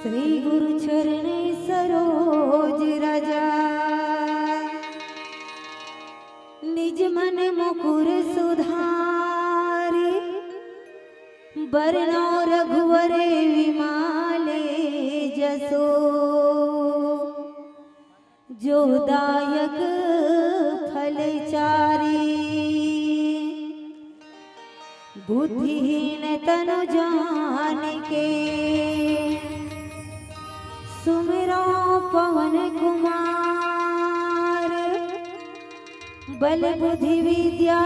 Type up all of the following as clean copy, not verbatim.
श्री गुरु चरणे सरोज राजा निज मन मुकुर सुधारे बरनो रघुवरे विमाले जसो जो दायक फल चारी बुद्धिहीन तनु जान के सुमिरो पवन कुमार बल बुद्धि विद्या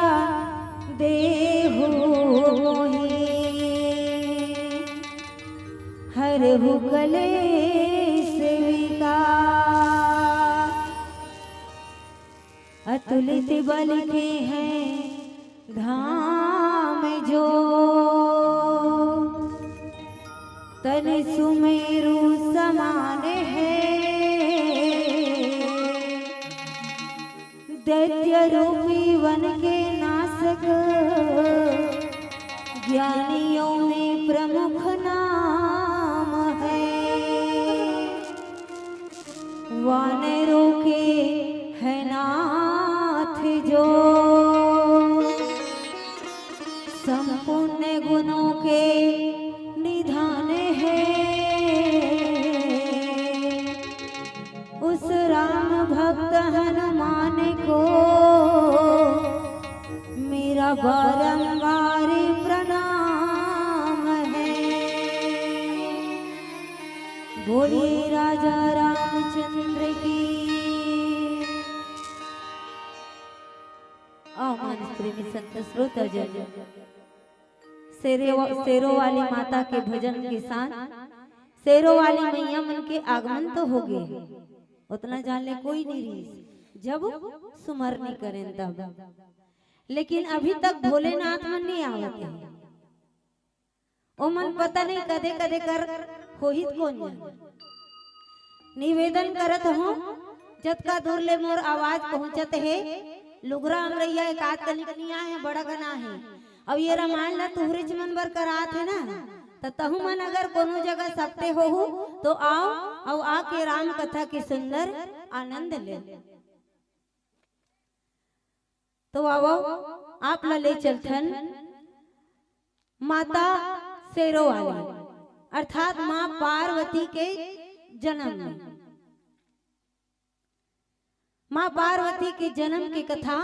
देहु मोहि हरहु कलेश विकार अतुलित बल के हैं धाम जो तन सुमेरु समान है दैत्य रूपी वन के नासक ज्ञानियों में प्रमुख नाम है वानरों के है नाथ जो संपूर्ण गुणों के निधान है उस राम भक्त हनुमान को मेरा बारंबार प्रणाम है। बोलिए राजा रामचंद्र की। आमान प्रेमी संत श्रोता जन शेरों वाली माता के भजन के साथ शेरों वाली मैया मन के आगमन तो हो गए, उतना जान ले कोई नहीं रही जब सुमरनी करें तब, लेकिन अभी तक भोलेनाथ मन नहीं आवते ओ मन पता नहीं कदे कदे कर होहित कौन निवेदन करत हो जतका दूर ले मोर आवाज पहुंचत है लुगरा अमरैया एक आध कनिकनिया है बड़ा गना है। अब ये रामायण ला तुहरे मन बर करात है ना तो तहु मन अगर कोनो जगह सपते हो तो आओ और आके राम कथा की सुंदर आनंद ले। तो आओ आप ला ले चलथन माता शेरों वाली अर्थात माँ पार्वती के जन्म में। माँ पार्वती के जन्म की कथा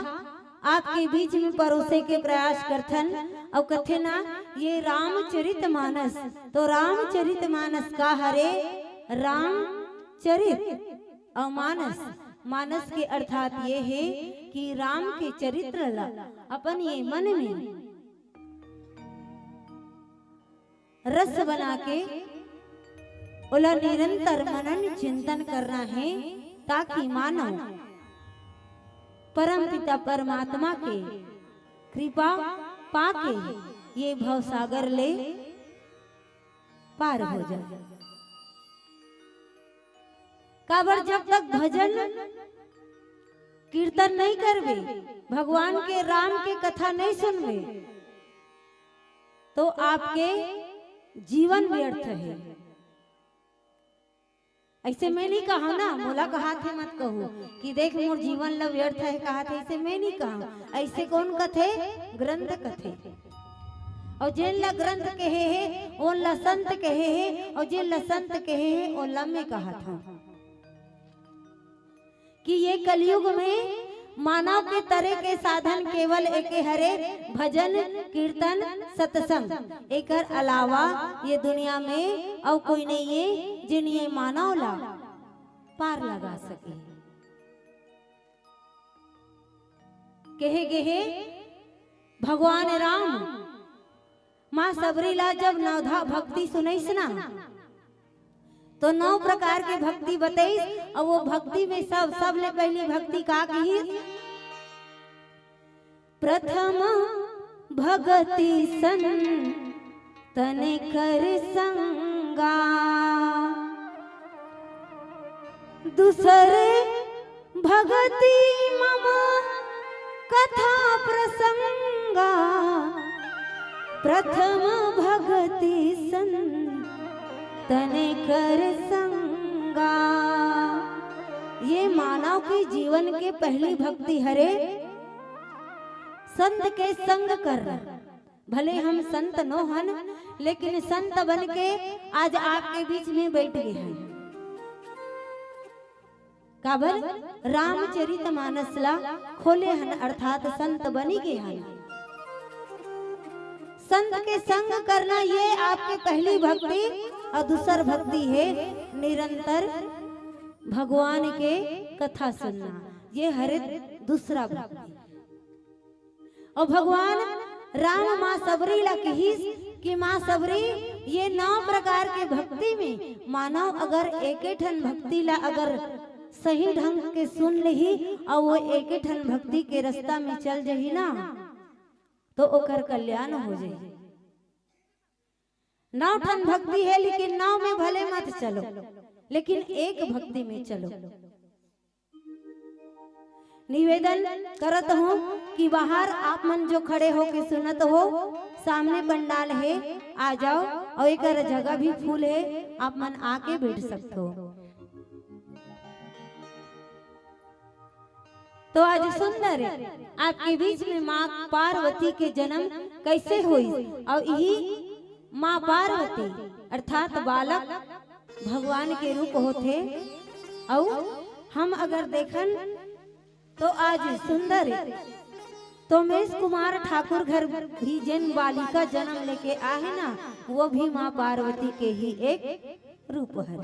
आपके बीच में परोसे के प्रयास करथन और कथे ना ये रामचरितमानस। तो रामचरितमानस का हरे रामचरित और मानस, मानस के अर्थात ये है कि राम के चरित्र ला अपन ये मन में रस बना के उला निरंतर मनन चिंतन करना है ताकि मानव परम पिता परमात्मा के कृपा पाके ये भव सागर ले पार हो जाए। काबर जब तक भजन कीर्तन नहीं करवे भगवान के राम के कथा नहीं सुनवे तो आपके जीवन व्यर्थ है। ऐसे मैं नहीं कहा ना मोला कहा थे मत कहो कि देख मोर जीवन ला व्यर्थ है कहा थे, ऐसे मैं नहीं कहा। ऐसे कौन कथे ग्रंथ कथे और जिन ला ग्रंथ कहे है ओन ला संत कहे है और जिन ला संत कहे है ओन ला में कहा था कि ये कलयुग में मानव के तरह के साधन केवल एक हरे भजन कीर्तन सत्संग एक अलावा ये दुनिया में और कोई नहीं है जिन ये मानव ला पार लगा सके। कहे गए भगवान राम माँ सबरी ला जब नवधा भक्ति सुनैस ना तो 9 प्रकार के भक्ति बताई और वो भक्ति में सब ले पहली भक्ति का कही प्रथम भगति सन तने कर संगा दूसरे भगति मम कथा प्रसंगा प्रथम भगति सन तने कर संगा। ये मानव के जीवन के पहली भक्ति हरे संत के संग करना। भले हम संत न हन, लेकिन संत बन के आज आपके बीच में बैठ गए हैं। काबर रामचरितमानस ला खोले हन, अर्थात संत बनी गए हन। संत के संग करना ये आपकी पहली भक्ति। और दूसर भक्ति है निरंतर भगवान के कथा सुनना, ये हरे दूसरा भक्ति। और भगवान राम माँ सबरी ला कहिस कि माँ सबरी ये 9 प्रकार के भक्ति में मानव अगर एक ठन भक्ति ला अगर सही ढंग के सुन लही और वो एक ठन भक्ति के रास्ता में चल जही ना, तो ओकर कल्याण हो जाए। 9 ठन भक्ति है, लेकिन 9 में भले मत चलो, लेकिन एक भक्ति में चलो। निवेदन करत हूँ कि बाहर आप मन जो खड़े हो के सुनत हो, सामने पंडाल है, आ जाओ। और एक जगह भी फूल है, आप मन आके बैठ सकते हो। तो आज सुंदर आपके बीच में माँ पार्वती के जन्म कैसे हुई। और यही माँ पार्वती अर्थात बालक भगवान के रूप होते। और हम अगर देखन तो आज सुंदर तोमेश कुमार ठाकुर घर भी जिन बालिका जन्म लेके आए ना, वो भी माँ पार्वती के ही एक रूप है।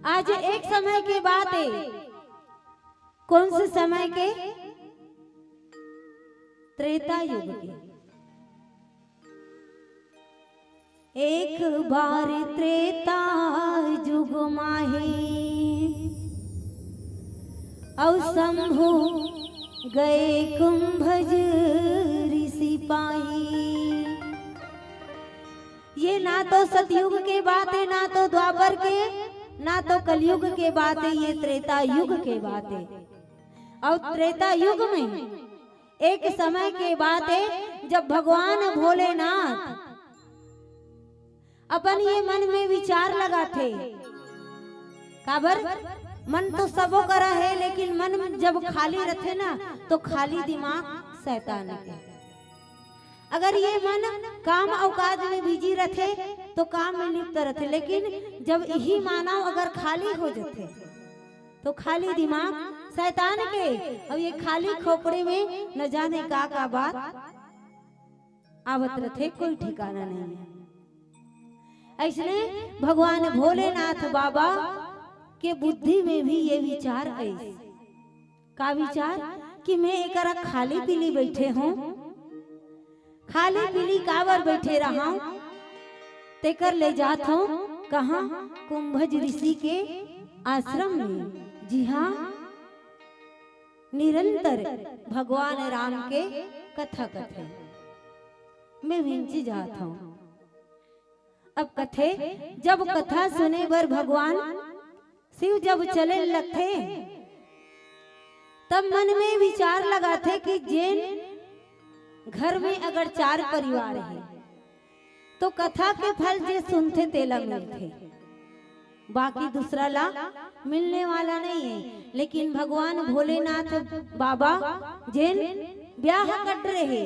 आज एक समय की बात है, कौन से समय के? त्रेता युग के। एक बार त्रेता युग माही और शंभु गए कुंभज ऋषि पाही। ये ना तो सतयुग के बात है, ना तो द्वापर के, ना तो कलयुग के बात है, ये त्रेता युग के बात है। और त्रेता युग में एक समय के बात है जब भगवान भोलेनाथ अपन ये मन में विचार लगाते। काबर मन तो सबो करा है, लेकिन मन जब खाली रहते ना तो खाली दिमाग शैतान के। अगर ये मन काम और काज में बिजी रहते तो काम में लिप्त रहते, लेकिन जब यही मानव अगर खाली हो जाते तो खाली दिमाग शैतान के। अब ये खाली खोपड़े में न जाने का बात आवत रहते, कोई ठिकाना नहीं है। ऐसने भगवान भोलेनाथ बाबा के बुद्धि में भी ये विचार ऐसे का विचार कि मैं एकरा खाली पीली बैठे हूँ, खाली पीली काबर बैठे रहा हूँ, तेकर ले जात हूँ कहाँ? कुंभज ऋषि के आश्रम में। जी हाँ, निरंतर भगवान राम के कथा कथे मैं विंची जाता हूँ। अब कथे जब कथा सुने बर भगवान शिव जब चले लगते, तब मन में विचार लगाते कि जिन घर में अगर 4 परिवार है तो कथा के फल जे सुनते तेला मिलते, बाकी दूसरा ला मिलने वाला नहीं है। लेकिन भगवान भोलेनाथ बाबा जिन ब्याह कर रहे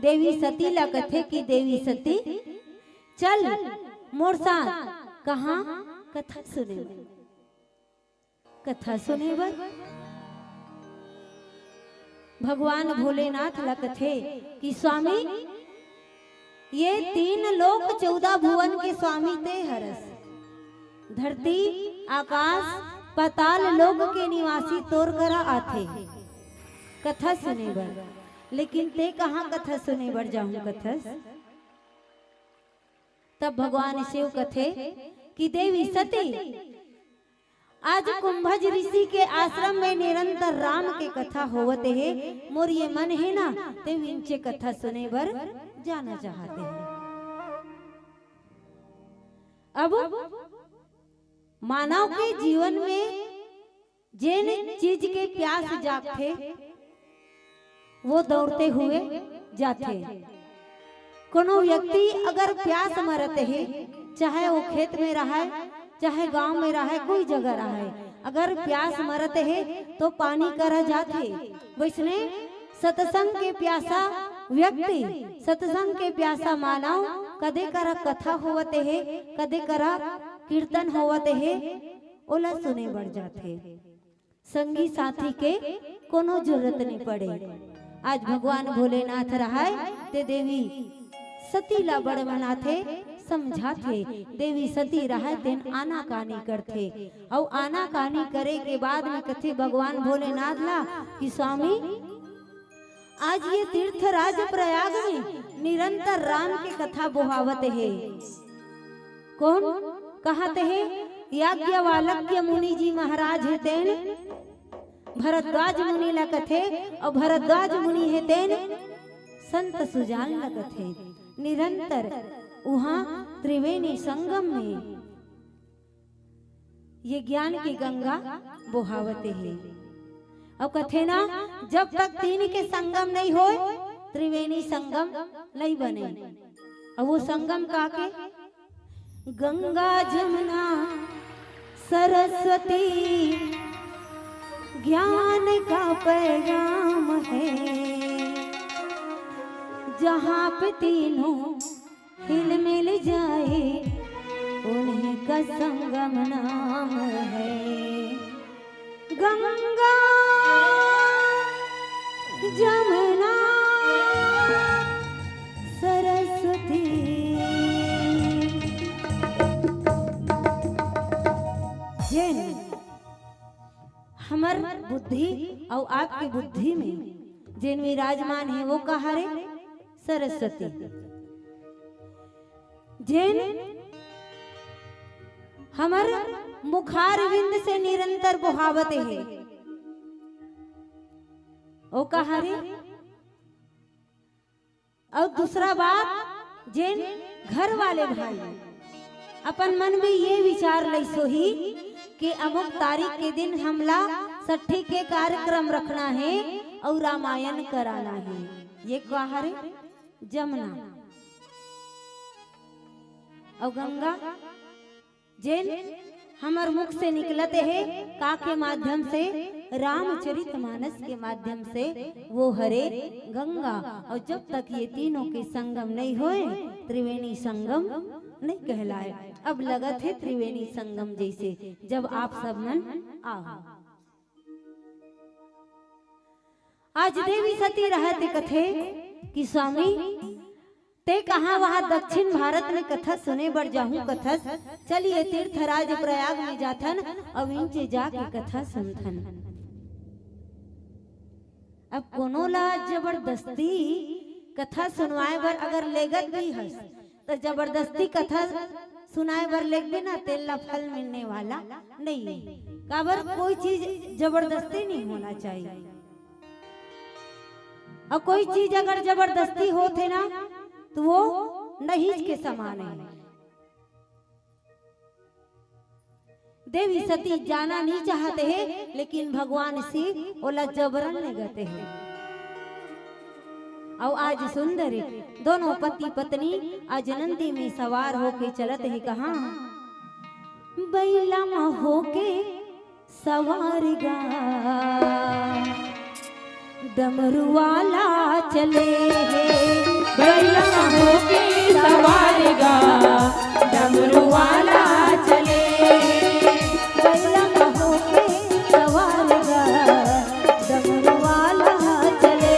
देवी सती ला कथे कि देवी सती चल मोर साथ कहाँ कथा सुने, कथा सुने बर भगवान भोलेनाथ ला कथे कि स्वामी ये 3 लोक 14 भुवन के स्वामी ते हरस, धरती आकाश पाताल लोक के निवासी तोर करा आथे कथा सुने बर। लेकिन ते कहाँ कथा सुने बर जाऊं कथा? तब भगवान शिव कथे कि देवी सती आज कुंभज ऋषि के आश्रम में निरंतर राम के कथा होवते है। मोर ये मन है ना ते विंचे कथा सुने बर जाना चाहते हैं। अब मानव के जीवन में जिन चीज के प्यास जागते वो दौड़ते हुए जाते। कोनो व्यक्ति अगर प्यास मरते है, चाहे वो खेत में रहा है, चाहे गांव में रहा है, कोई जगह रहा है, अगर प्यास मरते है तो पानी करा जाते। वैसने सत्संग के प्यासा व्यक्ति, सत्संग के प्यासा मानव कदे करा कथा होवते है, कदे करा कीर्तन होवते है, ओला सुने बढ़ जाते। संगी साथी के कोनो जरूरत नहीं पड़े। आज भगवान भोलेनाथ रहा ते देवी सती ला बड़ मनाथे समझाथे। देवी सती रहा तेन आना कानी करथे और आना कानी करे के बाद में कथे भगवान भोलेनाथ ला कि स्वामी आज ये तीर्थराज प्रयाग में निरंतर राम की कथा बोहावत है। कौन कहते है? याज्ञवल्क्य मुनि जी महाराज है तेन भरद्वाज मुनि ला कथे और भरद्वाज मुनि है तेन संत सुजान ला कथे। निरंतर वहाँ त्रिवेणी संगम में ये ज्ञान की गंगा बोहावते है। अब कथे ना जब तक तीन के संगम नहीं हो त्रिवेणी संगम नहीं बने। अब वो संगम का के गंगा जमुना सरस्वती ज्ञान का पैगाम है। जहाँ पे तीनों हिल मिल जाए उन्हीं का संगम नाम है। गंगा जमुना सरस्वती। जैन हमार बुद्धि और आपकी बुद्धि में जिन विराजमान है वो कहा रे सरस्वती। जैन हमार मुखार विंद से निरंतर बहावते है वो कहा रे। और दूसरा बात जिन घर वाले भाई अपन मन में ये विचार ले सोही कि अमुक तारीख के दिन हमला सठी के कार्यक्रम रखना है और रामायण कराना है। ये कहा रे जमुना। और गंगा जैन हमार मुख से निकलते हैं का के माध्यम से रामचरितमानस के माध्यम से वो हरे गंगा। और जब तक ये तीनों के संगम नहीं होए त्रिवेणी संगम नहीं कहलाए। अब लगत है त्रिवेणी संगम जैसे जब आप सब मन आओ। आज देवी सती रहते कथे कि स्वामी ते कहा वहाँ दक्षिण भारत में कथा सुने बढ़ जाऊं कथा। चलिए तीर्थराज प्रयाग में जाथन अब इनसे जाके कथा सुनथन। अब कोनो ला जबरदस्ती कथा सुनवाए बर अगर लेगत भी है तो जबरदस्ती कथा सुनाए बर लेगे ना तेला फल मिलने वाला नहीं है। काबर कोई चीज जबरदस्ती नहीं होना चाहिए। और कोई चीज अगर जबरदस्ती होते ना तो वो नहीज के समान है। देवी सती जाना नहीं चाहते हैं लेकिन भगवान शिव ओला जबरन ले गते हैं। और आज सुंदर दोनों पति पत्नी आज नंदी में सवार होके चलत है। कहाँ बैला होके सवार गा डमरू वाला चले बैला होके सवार गा डमरू वाला चले। बैला होके सवार गा डमरू वाला चले।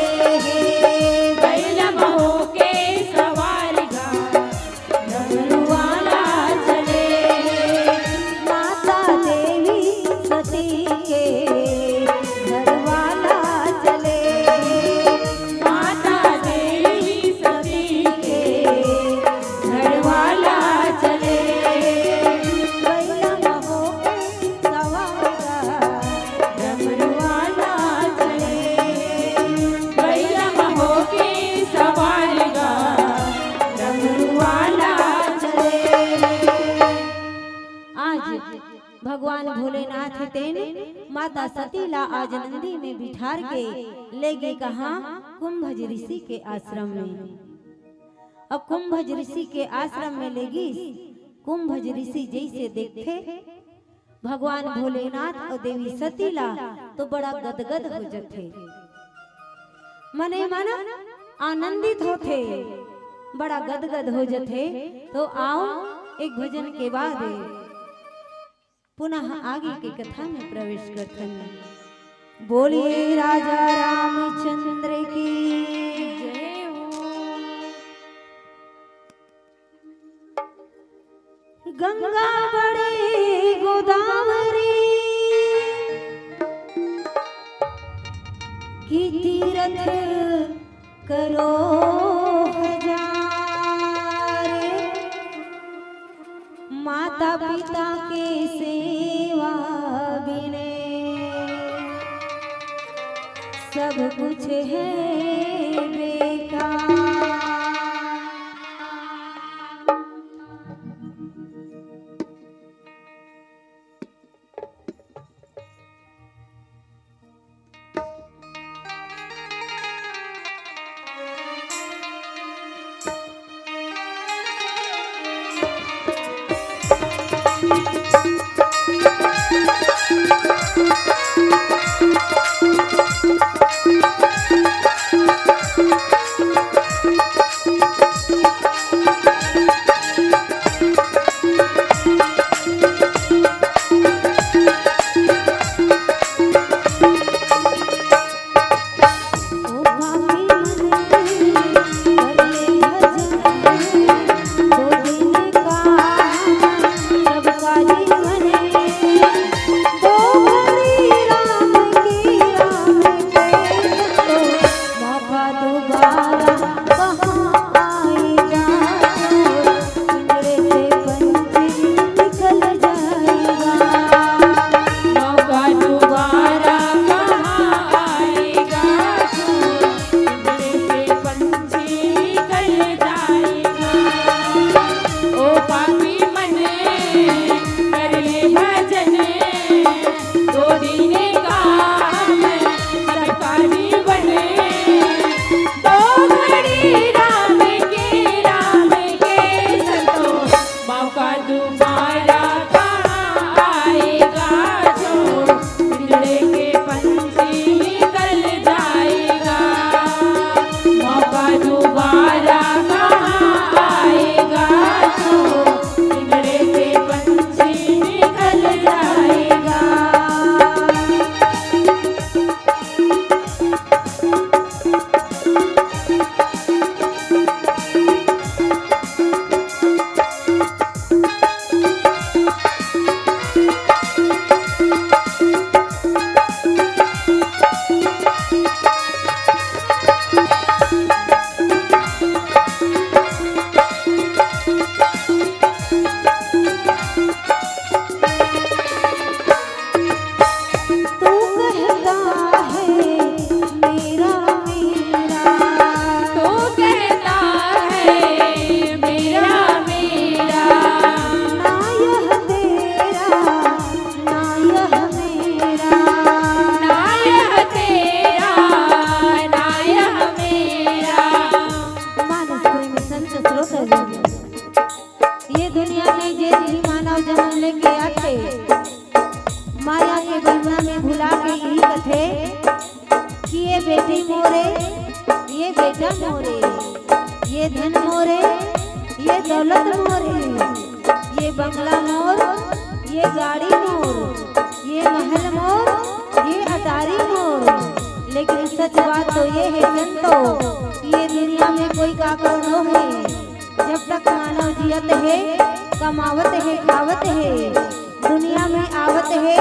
बैला होके सवार गा डमरू वाला चले। माता देवी सती के घर वाला चले। माता देवी सती के घर वाला चले। बैला होके सवार गा डमरू वाला चले। बैला होके सवार गा डमरू वाला चले। आज भगवान भोलेनाथ तेने माता सतीला आज नंदी में बिठार के ले गए कहाँ कुंभज ऋषि के आश्रम में। अब कुंभज ऋषि के आश्रम में लेगी। कुंभज ऋषि जैसे देखते भगवान भोलेनाथ और देवी सतीला तो बड़ा गदगद हो जाते, मने मन आनंदित होते, बड़ा गदगद हो जाते। तो आओ एक भजन के बाद पुनः आगे की कथा में प्रवेश करते हैं। बोलिए राजा रामचंद्र की जय हो। गंगा बड़ी गोदावरी की तीरथ करो हजार, माता पिता के सेवा बिने सब कुछ है बेकार। ये धन मोरे, ये दौलत मोरे, ये बंगला मोर, ये गाड़ी मोर, ये महल मोर, ये अटारी मोर। लेकिन सच बात तो ये है संतो, ये दुनिया में कोई का करो है। जब तक मानव जियत है, कमावत है, खावत है, दुनिया में आवत है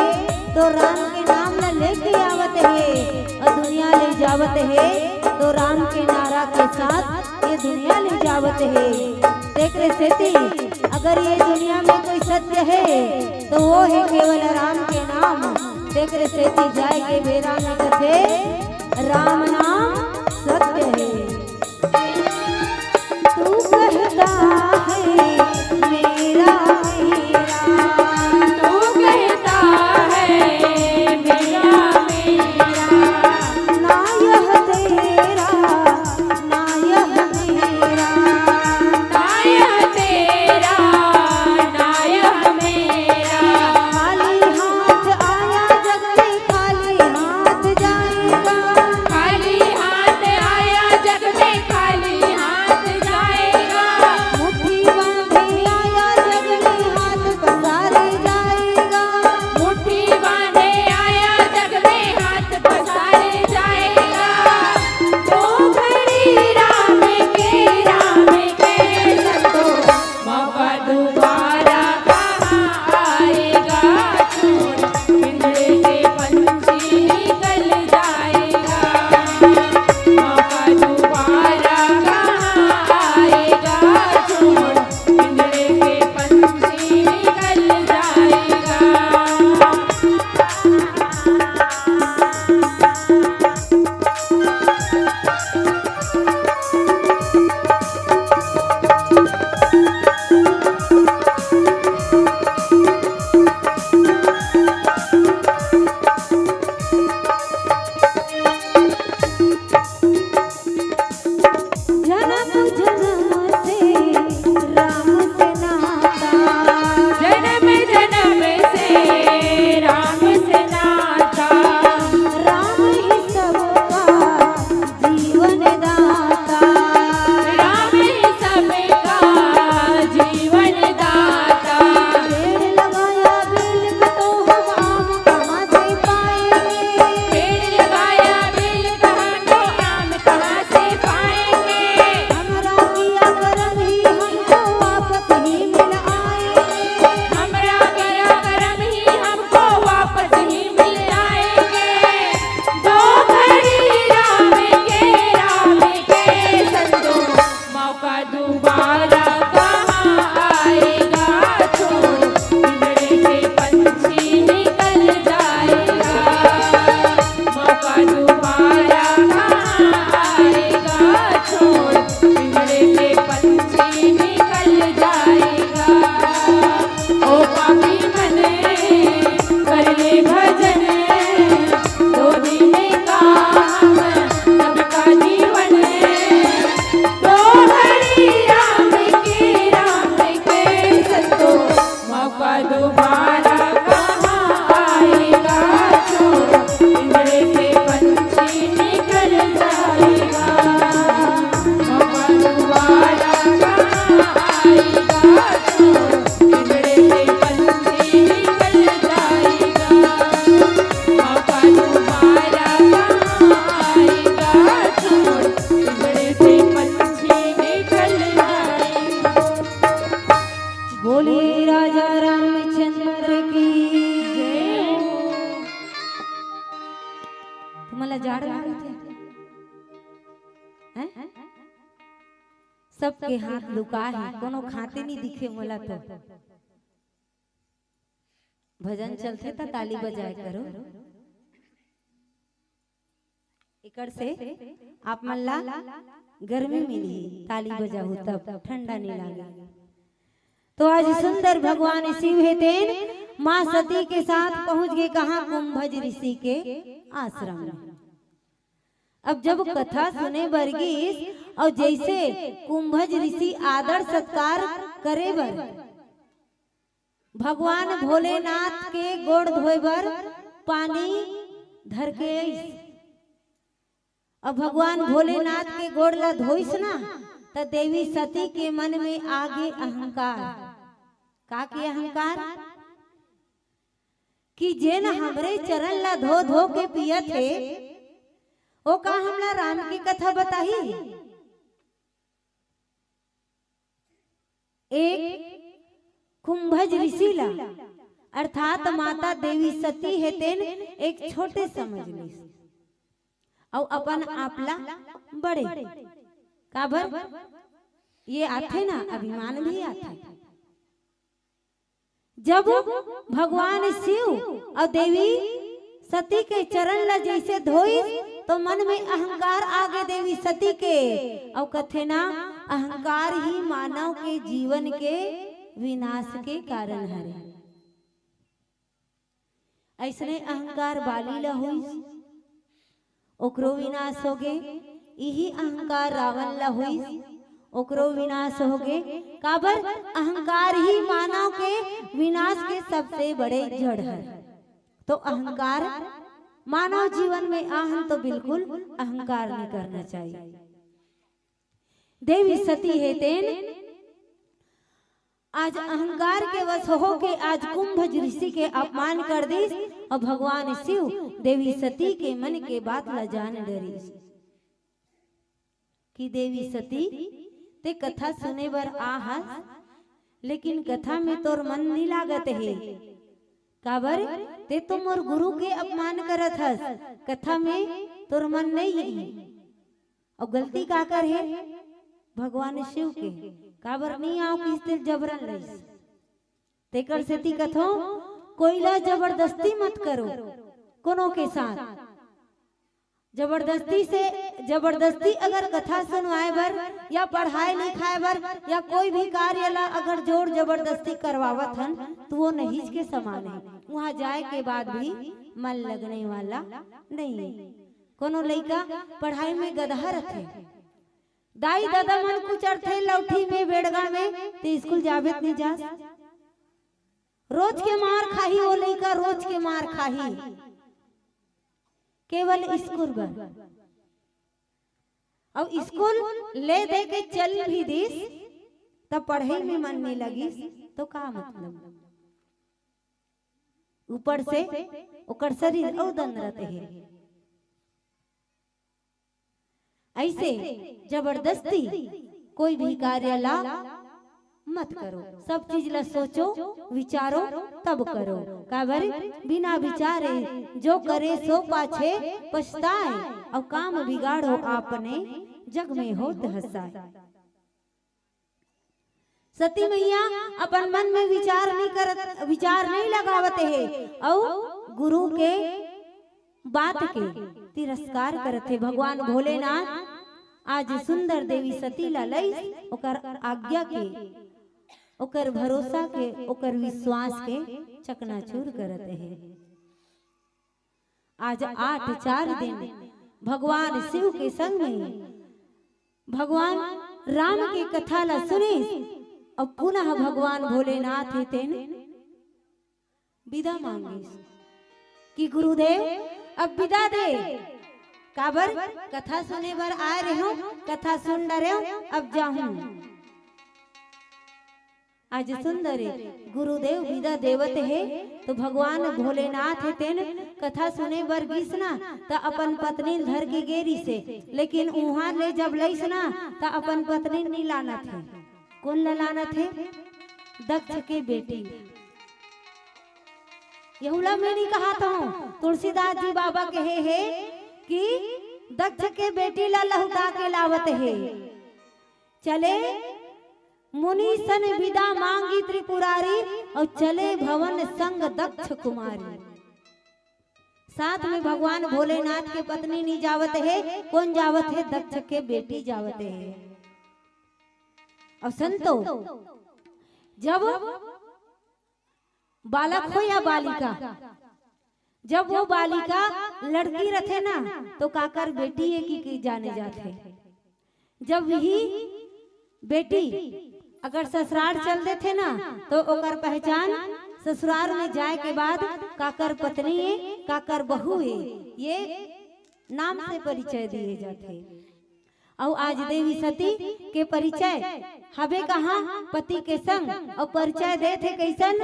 तो राम के नाम न लेके आवत है, और दुनिया ले जावत है तो राम के नारा के साथ ये दुनिया ले जावत है। देख रहे सेती, अगर ये दुनिया में कोई सत्य है तो वो है केवल राम के नाम। देख रहे सेती, जाए के बेरा में कथे राम नाम सत्य है। तू कहता है मेरा मेरा, तू कहता है मेरा मेरा, ना यह तेरा ना यह मेरा, बोले राजा रामचंद्र की जय हो। तुम्हाला जाड़ लागते हैं? सबके हाथ लुका है, कोनो खाते नहीं दिखे मोला तो। भजन चलते था ताली बजाए करो। इकड़ से आप मल्ला गर्मी मिली ताली बजाओ तब ठंडा नहीं लगे। तो आज सुंदर भगवान शिव है तेन माँ सती के साथ पहुंच गए कहा कुंभज ऋषि के आश्रम में। अब जब कथा सुने बरगीस और जैसे कुंभज ऋषि आदर सत्कार करे बर भगवान भोलेनाथ के गोड़ धोए बर पानी धर के और भगवान भोलेनाथ के गोड़ ला धोइस ना तो देवी सती के मन में आगे अहंकार का के अहंकार कि जे न हमरे चरण ला धो धो के पिया थे ओ का हमला राम की कथा बताही। एक कुंभज ऋषि ला अर्थात माता देवी सती है तेन एक छोटे समझ ली और अपन आपला बड़े काबर ये आथे ना अभिमान भी आथे। जब भगवान शिव और देवी सती के चरण ला जैसे धोई तो मन में अहंकार आगे देवी सती के और कथे ना अहंकार ही मानव के जीवन के विनाश के कारण हरे। ऐसने अहंकार बाली ला हुई ओकरो विनाश हो गे। यही अहंकार रावण ला हुई ओकरो विनाश हो गे। काबर अहंकार ही मानव के विनाश के सबसे बड़े जड़ है। तो अहंकार मानव जीवन में आहन तो बिल्कुल अहंकार नहीं करना चाहिए। देवी सती है तेन आज अहंकार के वश हो के आज कुंभज ऋषि के अपमान कर दी और भगवान शिव देवी सती के मन के बात ला जान डरी कि देवी सती ते कथा सुने बर आहस लेकिन कथा में तोर मन नहीं लागत है। काबर ते तो मोर गुरु के अपमान करत हस कथा में तोर मन नहीं है। और गलती का कर है भगवान शिव के काबर नहीं आओ किस जबरन लईस तेकर सेती कथो कोईला जबरदस्ती मत करो कोनो के साथ। जबरदस्ती अगर कथा सुनवाए बर या पढ़ाई लिखाए बर या कोई भी कार्य ला अगर जोर जबरदस्ती करवावत हन तो वो नहींज के समान है। वहाँ जाए के बाद भी मन लगने वाला नहीं है। कोनो लड़का पढ़ाई में गधा रखे दाई दादा मन कुछ अर्थे लौठी में बेड़गा में तो स्कूल जावेत नहीं जा रोज के मार खाही वो लड़का रोज के मार खाही केवल स्कूल बर और स्कूल ले दे के चल भी दिस तब पढ़ाई में मन नहीं लगी तो का मतलब ऊपर से ओकर शरीर औदन रहते है। ऐसे जबरदस्ती कोई भी कार्य ला मत करो। सब चीज ला सोचो विचारो तब करो। काबर बिना विचारे जो करे सो पाछे पछताए और काम बिगाड़ो आपने जग में होत हंसाए। सती मैया अपन मन में विचार नहीं लगावते है और गुरु के बात के तिरस्कार करते। भगवान भोलेनाथ आज सुंदर देवी सती ला लई ओकर आज्ञा के ओकर भरोसा के ओकर विश्वास के चकनाचूर करते हैं। आज 8 दिन भगवान शिव के संग में भगवान राम की कथा ला सुने और पुनः भगवान भोलेनाथ तेन विदा मांगे कि गुरुदेव अब विदा दे। काबर कथा सुने बर आए रहे हो कथा सुन डरे हो अब जाऊं। आज सुंदर गुरुदेव विदा देवत है तो भगवान भोलेनाथ है तेन कथा सुने बर गिसना तो अपन पत्नी धर के गेरी से लेकिन वहां ले जब लईसना तो अपन पत्नी नहीं लाना थे। कौन ला लाना थे दक्ष के बेटी। यहुला में नहीं कहा था, तुलसीदास जी बाबा कहे है कि दक्ष के बेटी ला लहुटा के लावत है। चले मुनि सन विदा मांगी त्रिपुरारी, और चले भवन संग दक्ष कुमारी। साथ में भगवान भोलेनाथ के पत्नी नहीं जावत है, कौन जावत है? दक्ष के बेटी जावत है। और संतो जब बालक हो या बालिका, जब वो बालिका लड़की रथे ना तो काकर बेटी है कि जाने जाते। जब ही बेटी अगर ससुराल चल देते ना तो ओकर पहचान ससुराल में जाए के बाद काकर पत्नी है, काकर बहू है, ये नाम से परिचय दिए जाते। और आज देवी सती के परिचय हवे कहाँ? पति के संग, और परिचय दे थे कैसन?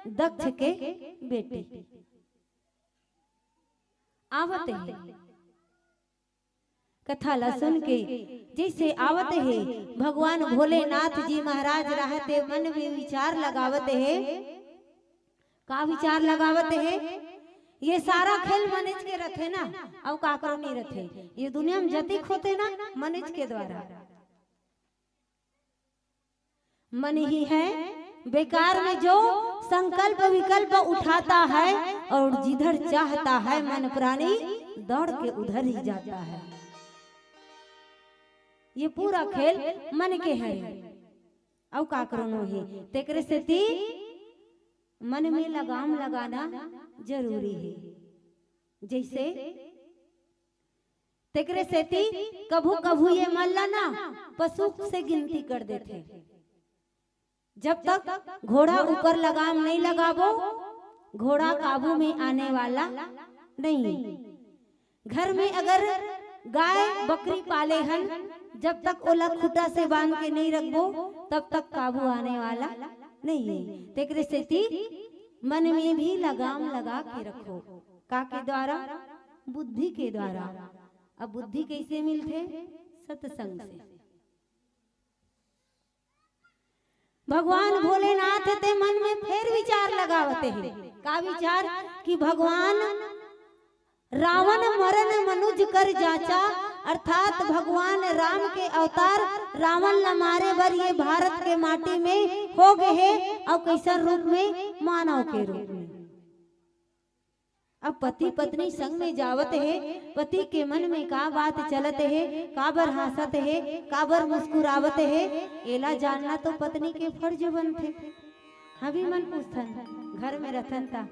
दक्ष के बेटी। आवत है कथा ला सुन के जैसे आवत है भगवान भोलेनाथ जी महाराज रहते मन में विचार लगावत है। का विचार लगावत है? ये सारा खेल मनुष्य के रथे ना, अब काकरो नहीं रथे। ये दुनिया में जतिक होते ना मनुष्य के द्वारा। मन ही है बेकार में जो संकल्प विकल्प उठाता है, और जिधर चाहता है मन प्राणी दौड़ के उधर ही जाता है। ये पूरा खेल मन के है, अब काकरो नहीं। तेकरे से ती मन में लगाम लगाना जरूरी है। जैसे तेकरे से ती कभू कभू ये मल्ला ना पशु से गिनती कर देते। जब तक घोड़ा ऊपर लगाम नहीं लगावो, घोड़ा काबू में आने वाला नहीं। घर में अगर गाय बकरी पाले हन, जब तक ओला खुटा से बांध के नहीं रखबो तब तक काबू आने वाला नहीं है। तेकरे से ती मन में भी लगाम लगा के रखो। का के द्वारा? बुद्धि के द्वारा। अब बुद्धि कैसे मिलते? सत्संग से। भगवान भोलेनाथ ते मन में फिर विचार लगावते हैं। का विचार? कि भगवान रावण मरण मनुज कर जाचा, अर्थात भगवान राम के अवतार रावण ल मारे बर ये भारत के माटी में हो गए है। और कैसन रूप में? मानव के रूप में। अब पति पत्नी संग में जावत है, पति के मन में का बात चलत है, काबर हंसत है, काबर मुस्कुरावत है, एला जानना तो पत्नी के फर्ज बनते। अभी मन पूछथन घर में रथन था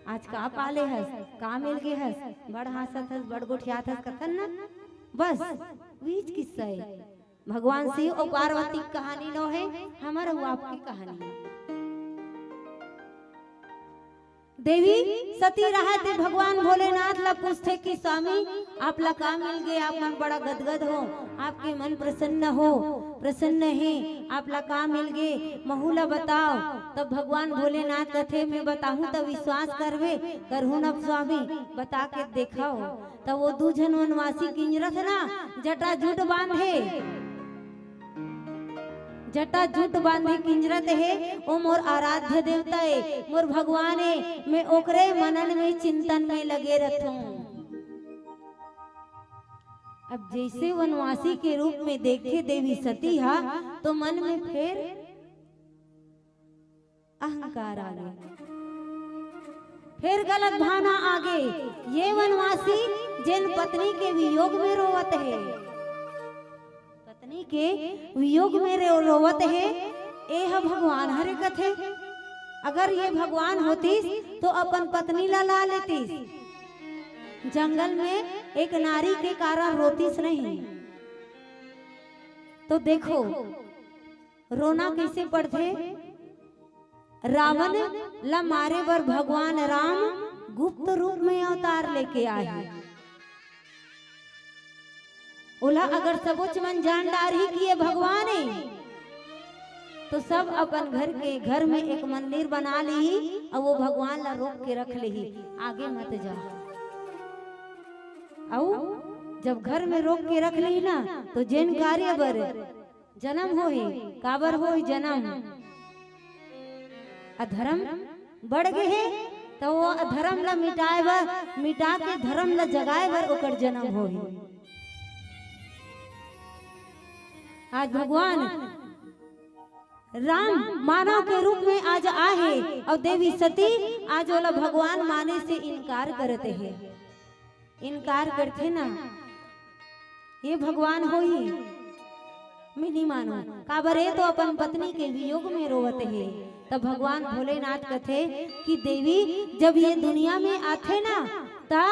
आज का पाले हस, का मिल गए हस, बड़ हंसत हस, बड़ गोठियात हस कथन ना। बस बीच किस्सा है। भगवान शिव और पार्वती की कहानी नो है, हमारा वो आपकी कहानी है। देवी सती रहते भगवान भोलेनाथ ला पूछते कि स्वामी आप ला का मिल गए? आप मन बड़ा गदगद हो, आपके मन प्रसन्न है, आप ला का मिल गए? महूला बताओ। तब भगवान भोलेनाथ कथे में बताऊं तो विश्वास करवे? करहु न स्वामी, बता के देखाओ। तब वो दूजन वनवासी किंजरत ना जटा झूठ बांधे, जटा झूठ बांधे किंजरत है। ओ मोर आराध्य देवता है, मोर भगवान है, मैं ओकरे मनन में चिंतन में लगे रहूं। अब जैसे वनवासी के रूप में देखे देवी सती हा, तो मन में फिर अहंकार आ गया, फिर गलत भावना आ गई। ये वनवासी जिन पत्नी के वियोग में रोवत है, पत्नी के वियोग में रोवत है, एह भगवान हरे कथे। अगर ये भगवान होतीस तो अपन पत्नी ला लेतीस। जंगल में एक नारी के कारण रोतीस नहीं। तो देखो रोना कैसे पड़ते। रावण ला मारे बर भगवान राम गुप्त रूप में अवतार लेके आए। ओला अगर सबोच मन जान डार ही कि ये भगवान है, तो सब अपन घर में एक मंदिर बना ली और वो भगवान ला रोक के रख ली, आगे मत जा। और जब घर में रोक के रख ली ना, तो जिन कार्य बर जन्म हो ही काबर हो जन्म, अधर्म बढ़ गए है तो वो अधर्म ला मिटाए बर, मिटा के धर्म ला जगाए बर ओकर जन्म होई। आज भगवान राम मानव के रूप में आज आए और देवी सती आज वाला भगवान माने से इनकार करते हैं, इनकार करते ना ये भगवान होई मैं नहीं मानो काबरे तो अपन पत्नी के वियोग में रोवते है। तब भगवान भोलेनाथ कहते कि देवी जब ये दुनिया में आते ना ता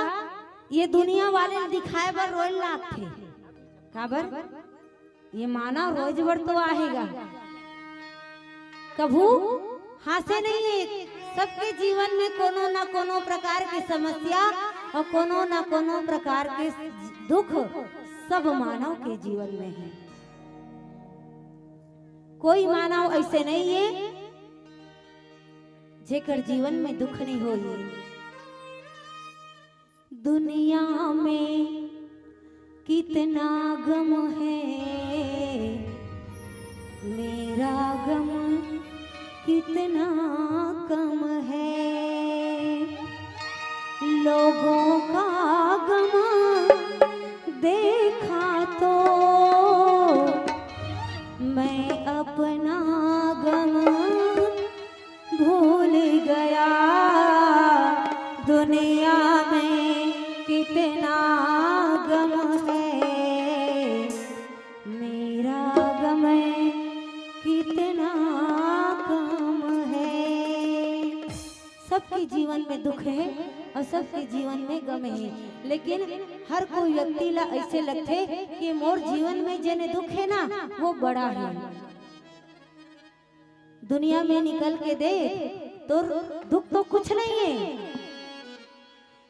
ये दुनिया वाले दिखाए बर रोए लागते काबर ये मानव रोज भर तो आएगा कभू हासे नहीं है। सबके जीवन में कोनो ना कोनो प्रकार की समस्या और कोनो ना कोनो प्रकार के दुख सब मानव के जीवन में है। कोई मानव ऐसे नहीं है जेकर जीवन में दुख नहीं होई। दुनिया में कितना गम है, मेरा गम कितना कम है। लोगों का गम देखा तो मैं अपना गम भूल गया। दुनिया में कितना गम है, मेरा गम कितना कम है। सबके जीवन में दुख है और सबके जीवन में गम है, लेकिन हर कोई व्यक्ति ला ऐसे लगते कि मोर जीवन में जने दुख है ना वो बड़ा है। दुनिया में निकल के दे तो दुख तो कुछ नहीं है।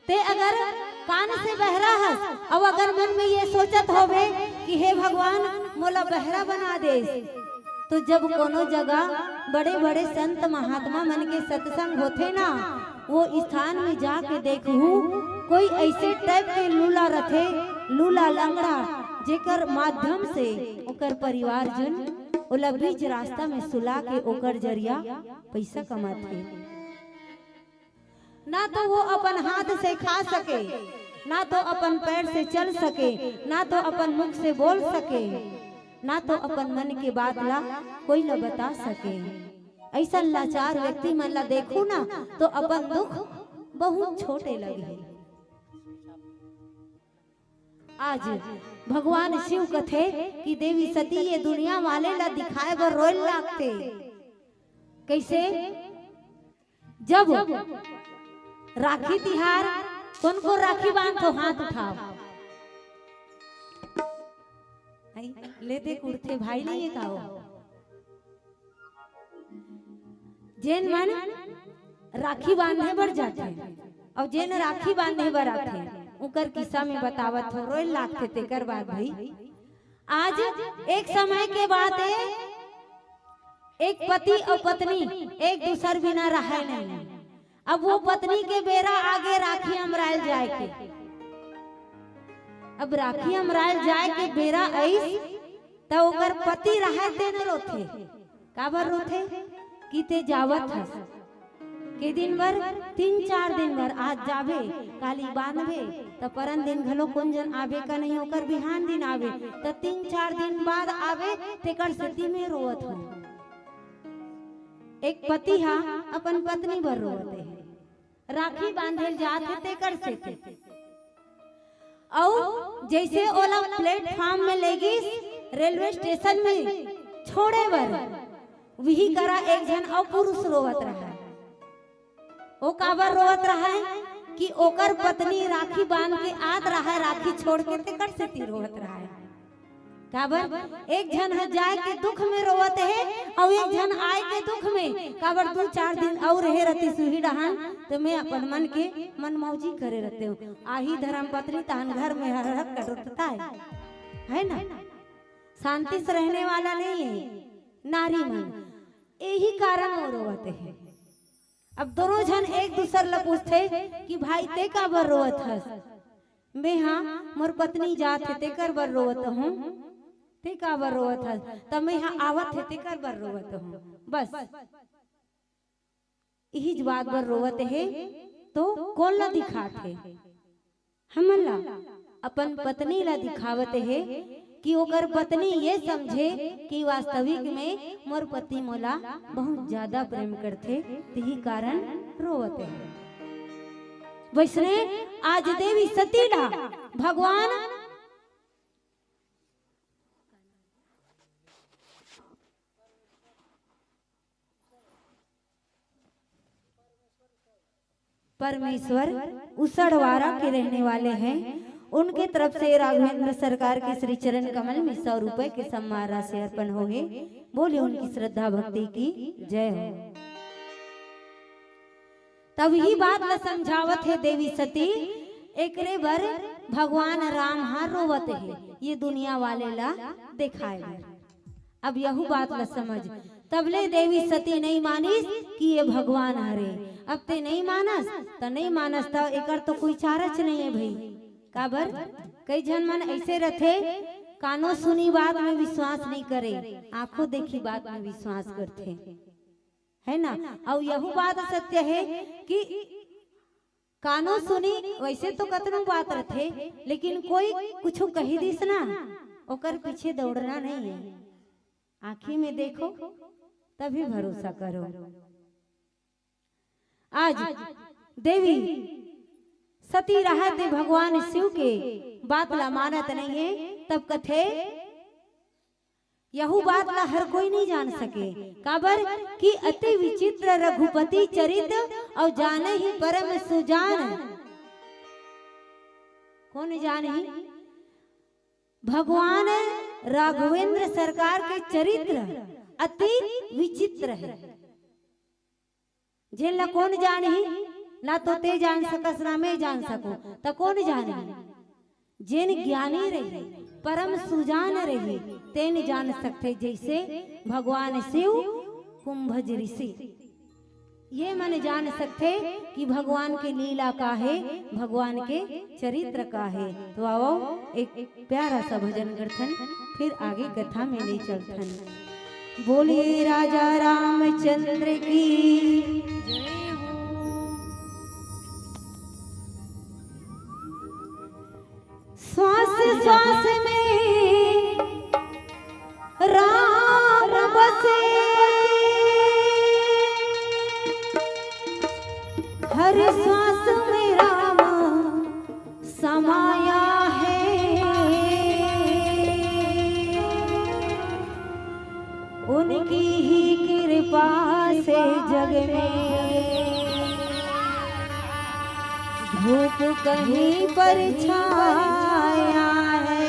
ते अगर कान से बहरा हस और अगर मन में ये सोचत होवे कि हे भगवान मोला बहरा बना दे, तो जब कोनो जगह बड़े बड़े संत महात्मा मन के सत्संग होते ना वो स्थान में जाके देखू कोई ऐसे टाइप के लूला रथे, लूला लंगड़ा जेकर माध्यम से ओकर परिवार जन ओला बीच रास्ता में सुला के ओकर जरिया पैसा कमाते। ना तो वो अपन हाथ से खा सके, ना तो अपन पैर से चल सके, ना तो अपन मुख से बोल सके, ना तो अपन मन के बात ला कोई न बता सके। ऐसा लाचार व्यक्ति मन ला देखू ना तो अपन दुख बहुत छोटे लगे। आज भगवान शिव कथे कि देवी सती ये दुनिया वाले ला दिखाए बर रोए लागते। कैसे? जब राखी तिहार कौन को राखी बांधो हाथ उठाओ, लेते कुर्ते भाई नहीं काओ। जेन मन राखी बांधे बर जाते और जेन राखी बांधे बर आते उकर किस्सा में बतावत हो रोए लागते। तेकर बाद भाई आज एक समय के बाद एक पति और पत्नी एक दूसर बिना रहे नहीं। अब वो पत्नी के बेरा आगे राखी अमरायल जाए के, अब राखी अमरायल जाए के बेरा ऐस तो ओकर पति रहे ते न रोथे। काबर रोथे कि ते जावत हस के दिन भर 3-4 दिन भर आज जाबे काली बांधबे तो परन दिन घलो कोन जन आबे का नहीं ओकर बिहान दिन आबे तो 3-4 दिन बाद आबे तेकर सती में रोवत हो। एक पति हा अपन पत्नी भर रोवते है, राखी बांधे जात है तेकर से और जैसे ओला प्लेटफॉर्म में लेगी रेलवे स्टेशन में छोड़े बर वही करा एक जन और पुरुष रोवत रहा। ओ काबर रोवत रहा है कि ओकर पत्नी राखी बांध के आत रहा है, राखी छोड़ के तेकर से ती रोवत रहा है। काबर एक जन है जाए के दुख में रोवत है और एक जन आए के दुख में। काबर 2-4 दिन और रहे रहती सुही डहान तो मैं अपन मन के मन मौजी करे रहते हूँ। आही धर्म पत्नी तान घर में हर कटुता है ना, शांति से रहने वाला नहीं है नारी मन, यही कारण वो रोवते है। अब दोनों जन एक दूसर ला पूछते कि भाई ते का बर रोवत हस? मैं हाँ मोर पत्नी जात है तेकर बर रोवत हूँ। ते का बर रोवत हस? तब मैं यहाँ आवत है तेकर बर रोवत हूँ। बस यही बात पर रोवत है तो कौन ला दिखात है हमला अपन पत्नी ला दिखावत है कि ओकर पत्नी ये समझे कि वास्तविक में मोर पति मोला बहुत ज्यादा प्रेम करथे, यही कारण रोवत है। वैसने आज देवी सती ला भगवान परमेश्वर उसड़वारा के रहने वाले हैं, उनके तरफ से राघवेंद्र सरकार के श्री चरण कमल में 100 रुपए के सम्मान राशि अर्पण हो गए। बोले उनकी श्रद्धा भक्ति की जय हो। तब ही बात ला समझावत है देवी सती, एकरे बर भगवान राम हार रोवत है ये दुनिया वाले ला दिखाए। अब यहू बात ला समझ। तबले देवी सती नहीं मानिस कि ये भगवान हरे। अब ते नहीं मानस तो नहीं मानस तो एकर तो कोई चारच नहीं है भाई। काबर कई जन मन ऐसे रथे कानो सुनी बात में विश्वास नहीं करे, आंखों देखी बात में विश्वास करते है ना। और यह बात सत्य है कि कानो सुनी वैसे तो कतनो बात रथे, लेकिन कोई कुछ कही दिस ना ओकर पीछे दौड़ना नहीं है। आँखी में देखो तभी भरोसा करो। आज देवी सती रहते भगवान शिव के बात ला मानत नहीं है, तब कथे यहू बात ला हर कोई नहीं जान सके। काबर कि अति विचित्र रघुपति चरित्र और जाने ही परम सुजान। कौन जाने? भगवान राघवेंद्र सरकार के चरित्र अति विचित्र है। जिन कौन जाने ना तो ते जान सकस ना मैं जान सकूं, तो कौन जाने? जिन ज्ञानी रहे परम सुजान रहे तेन जान सकते। जैसे भगवान शिव कुंभज ऋषि ये मन जान सकते कि भगवान के लीला का है, भगवान के चरित्र का है। तो आओ एक प्यारा सा भजन करथन, फिर आगे कथा में ले चलथन। बोलिए राजा रामचंद्र की जय हो। श्वास श्वास में राम बसे, हर श्वास में राम समाया है। उनकी ही कृपा से जग में धूप कहीं पर छाया है।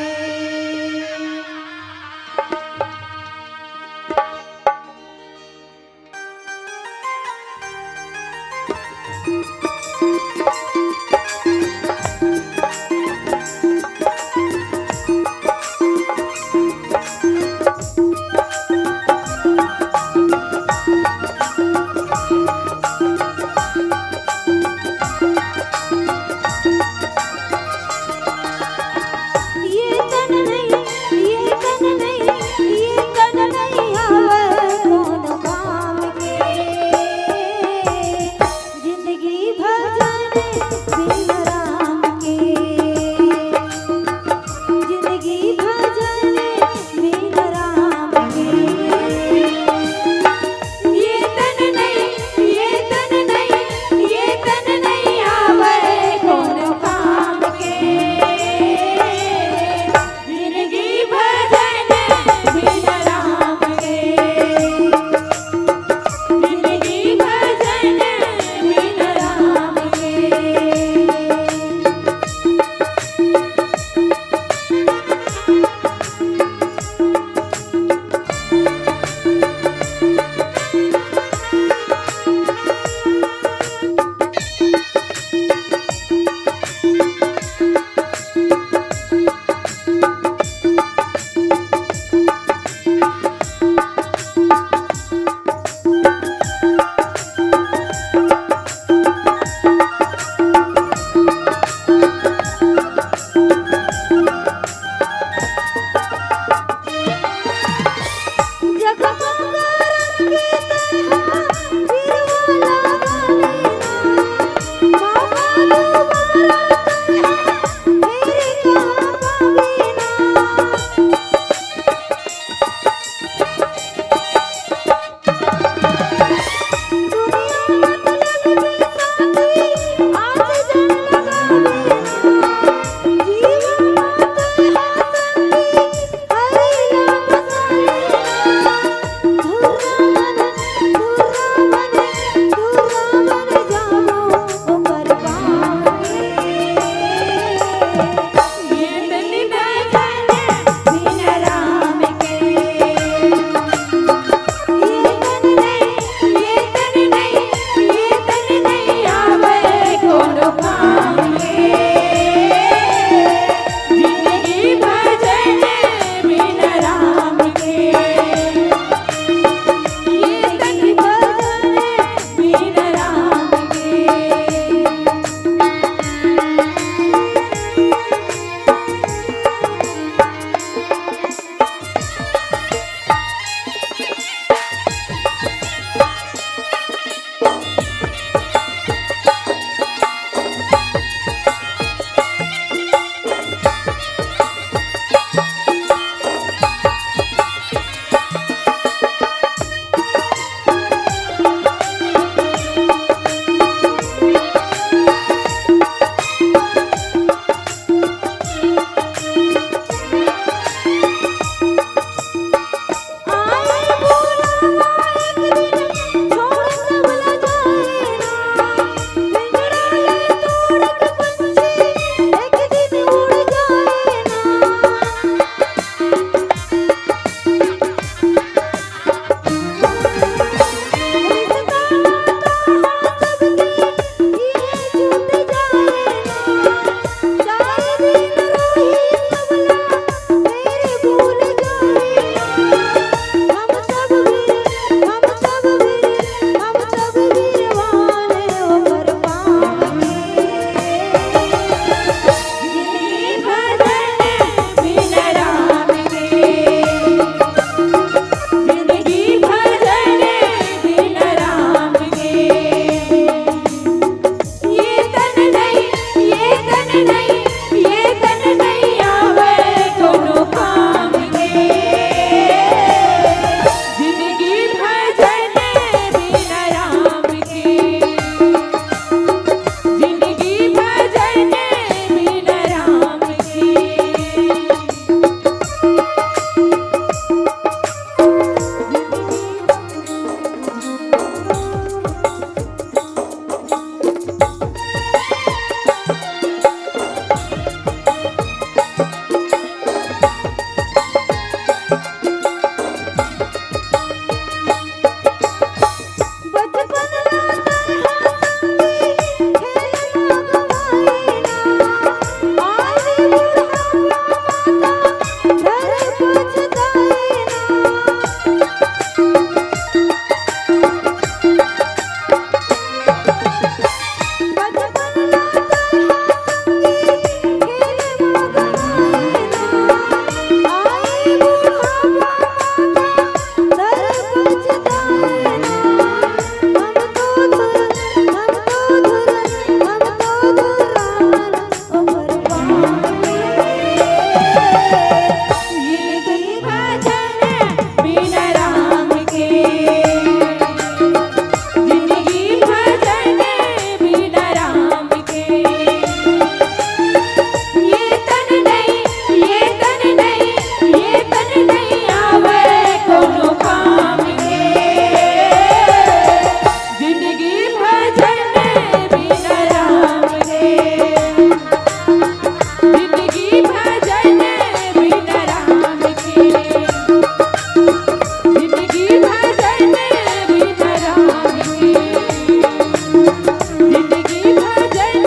जिंदगी भजन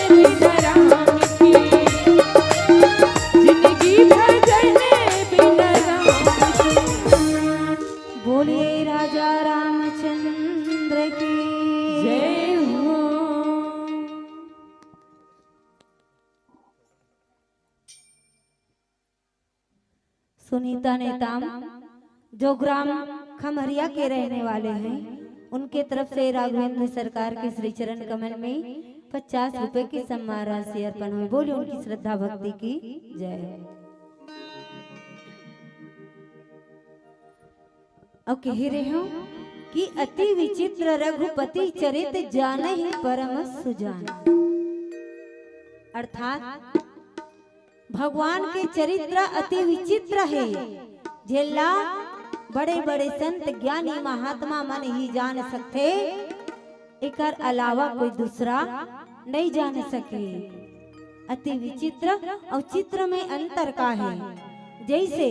बिना राम की, जिंदगी भजन बिना राम की। बोलिए राजा रामचंद्र की जय हो। सुनीता नेताम जो ग्राम खमरिया के रहने वाले हैं, उनके तरफ से राघवेंद्र सरकार के श्री चरण कमल में 50 रुपए की सम्मान राशि अर्पण हुई। बोलिए उनकी श्रद्धा भक्ति की जय हो। अब कह रहे हो कि अति विचित्र रघुपति चरित जाने ही परम सुजान, अर्थात भगवान के चरित्र अति विचित्र है, जेला बड़े बड़े संत ज्ञानी महात्मा मन ही जान सकते, एकर अलावा कोई दूसरा नहीं जान सके। अति विचित्र और चित्र में अंतर का है। जैसे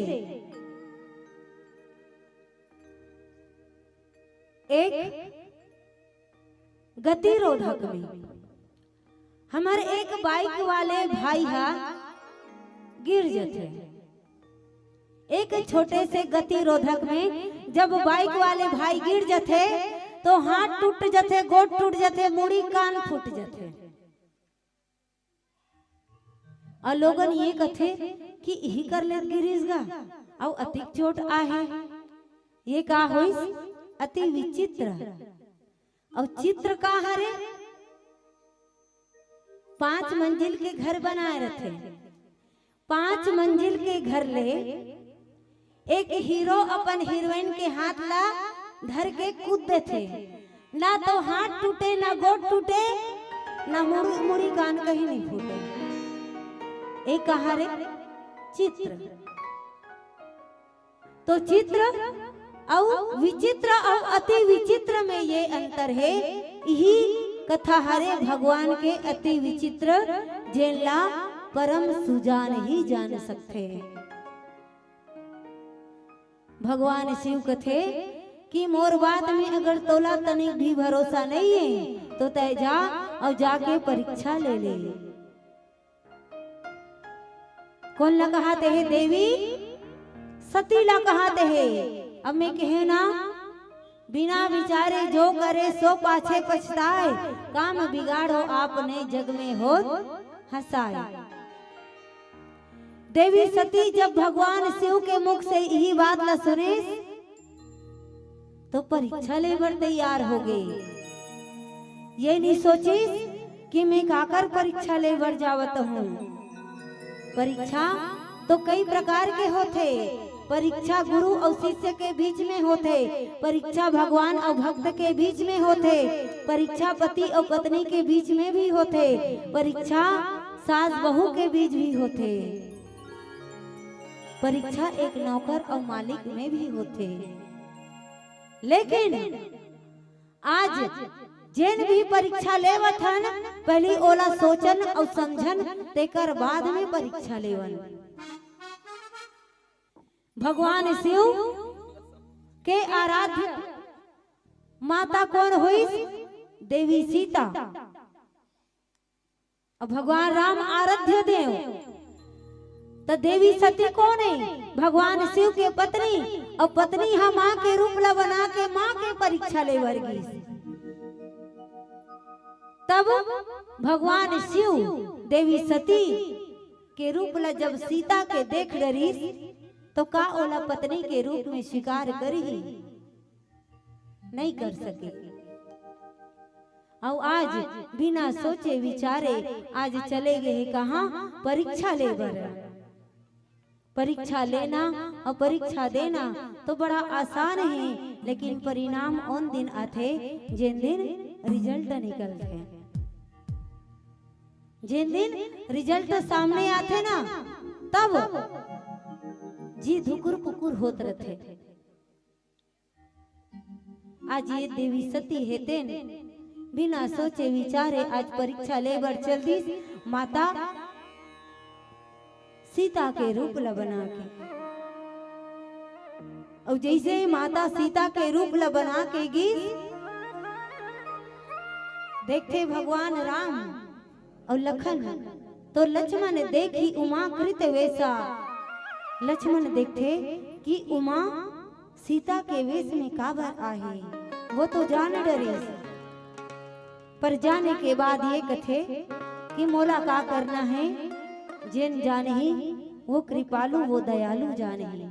एक गतिरोधक में हमारे एक बाइक वाले भाई हा गिर जाते, एक छोटे से गतिरोधक में जब बाइक वाले भाई गिर जाते तो हाथ टूट जाते, गोड़ टूट जाते, मुड़ी कान फूट जाते, और लोगन ये कथे कि यही कर ले गिरीसगा और अतिक चोट आहे। ये का होइस? अति विचित्र। और चित्र का हरे 5 मंजिल के घर बनाए रहते, 5 मंजिल के घर ले एक हीरो अपन हीरोइन के हाथ ला धर के कूदते थे, ना तो हाथ टूटे, ना गोड़ टूटे, ना मुड़ी कान कहीं नहीं फूटे। एक कहा रे चित्र। तो चित्र और विचित्र और अति विचित्र में ये अंतर है। यही कथा हरे भगवान के अति विचित्र जेला परम सुजान ही जान सकते। भगवान शिव कथे कि मोर बात में अगर तोला तनिक भी भरोसा नहीं है तो तय जा और जाके परीक्षा ले ले। कौन ला कहाते है? देवी सती ला कहाते है। अब मैं कहे ना, बिना विचारे जो करे सो पाछे पछताए, काम बिगाड़ो आपने जग में हो हंसाए। देवी सती जब भगवान शिव के मुख से यही बात न सुने तो परीक्षा लेकर तैयार हो गई। ये नहीं सोची कि मैं काकर परीक्षा लेकर जावत हूँ। परीक्षा तो कई प्रकार के होते। परीक्षा गुरु और शिष्य के बीच में होते, परीक्षा भगवान और भक्त के बीच में होते, परीक्षा पति और पत्नी के बीच में भी होते, परीक्षा सास बहू के बीच भी होते, परीक्षा एक नौकर और मालिक में भी होते। लेकिन आज जिन भी परीक्षा लेवत हन, पहली ओला सोचन और समझन, तेकर बाद में परीक्षा लेवन। भगवान शिव के आराध्य माता कौन हुई? देवी सीता। और भगवान राम आराध्य देव। तो देवी सती कौन है? भगवान शिव के पत्नी। और पत्नी हम माँ के रूप ला बना के माँ के परीक्षा ले वर्गी। तब भगवान शिव देवी सती के रूप ला जब सीता के देख डरी तो का ओला पत्नी के रूप में स्वीकार करी? नहीं कर सके। और आज बिना सोचे विचारे आज चले गए कहाँ? परीक्षा लेबर। परीक्षा लेना और परीक्षा देना तो बड़ा आसान है, लेकिन परिणाम उन दिन आते जिन दिन रिजल्ट निकलते। जिन दिन रिजल्ट सामने आते ना, तब जी धुकुर पुकुर होत रहते। आज ये देवी सती है तेन बिना सोचे विचारे आज परीक्षा लेबर चल दी माता सीता के रूप ला बना के। और जैसे माता सीता के रूप ला बना के गी देखते भगवान राम और लखन, तो लक्ष्मण देखी उमा कृत वैसा। लक्ष्मण देखते कि उमा सीता के वेश में काबर आहे, वो तो जान डरे। पर जाने के बाद ये कथे कि मोला का करना है, जिन जाने ही वो कृपालु वो दयालु जाने ही।